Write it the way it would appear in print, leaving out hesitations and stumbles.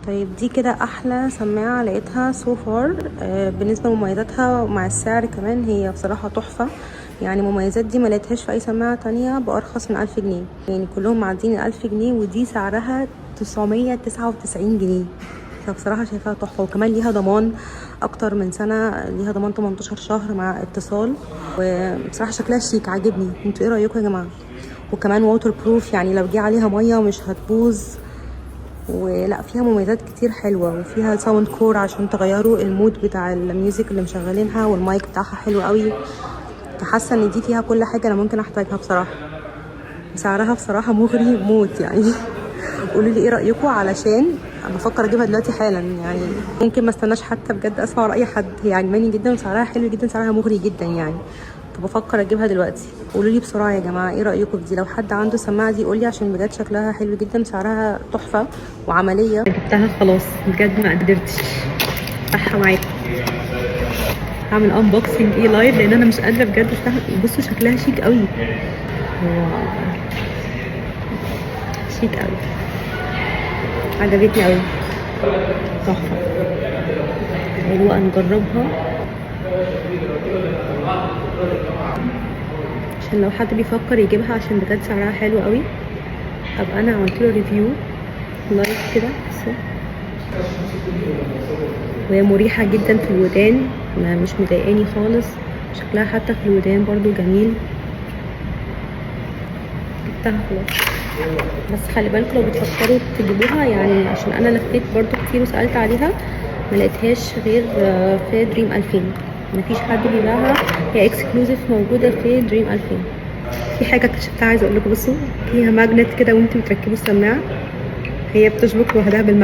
طيب دي كده احلى سماعه لقيتها سو فار. بالنسبه لمميزاتها مع السعر كمان هي بصراحه تحفه. يعني المميزات دي ما لقيتهاش في اي سماعه تانية بارخص من 1000 جنيه، يعني كلهم معدين 1000 جنيه، ودي سعرها 999 جنيه. فبصراحه شايفاها تحفه، وكمان ليها ضمان اكتر من سنه، ليها ضمان 18 شهر مع اتصال. وبصراحه شكلها شيك عاجبني. انتوا ايه رايكم يا جماعه؟ وكمان ووتر بروف، يعني لو جه عليها ميه مش هتبوظ. ولا فيها مميزات كتير حلوه، وفيها ساوند كور عشان تغيروا المود بتاع الميوزك اللي مشغلينها، والمايك بتاعها حلو قوي. فحاسه ان دي فيها كل حاجه انا ممكن احتاجها بصراحه. سعرها بصراحه مغري موت يعني. قولوا لي ايه رايكم، علشان بفكر اجيبها دلوقتي حالا، يعني ممكن ما استناش حتى بجد اسمع راي حد. هي عجباني جدا وسعرها حلو جدا، سعرها مغري جدا يعني. فبفكر اجيبها دلوقتي. قولوا لي بسرعه يا جماعه ايه رايكم في دي. لو حد عنده سماعه دي قولي، عشان بجد شكلها حلو جدا، سعرها تحفه وعمليه. جبتها خلاص بجد، ما قدرتش افتحها معاكم. هعمل انبوكسنج لايف، لان انا مش قادره بجد استحمل. بصوا شكلها شيك قوي. واو، شيك قوي، عجبتني قوي، تحفه. حلوه، نجربها عشان لو حد بيفكر يجيبها، عشان بجد سعرها حلو قوي. ابقى انا عملت له ريفيو لايف كده. وهي مريحه جدا في الودان، مش مضايقاني خالص. شكلها حتى في الودان برضو جميل. جبتها خلاص. بس خلي بالكم لو بتفكروا تجيبوها، يعني عشان انا لفيت برضو كتير وسالت عليها ما لقيتهاش غير في دريم 2000. مفيش حد بيبيعها، هي اكسكلوزيف موجوده في دريم 2000. في حاجه اكتشفتها عايزه اقول لكم، بصوا فيها ماجنت كده وانتوا بتركبوا السماعه، هي بتشبك لوحدها بالماجنت.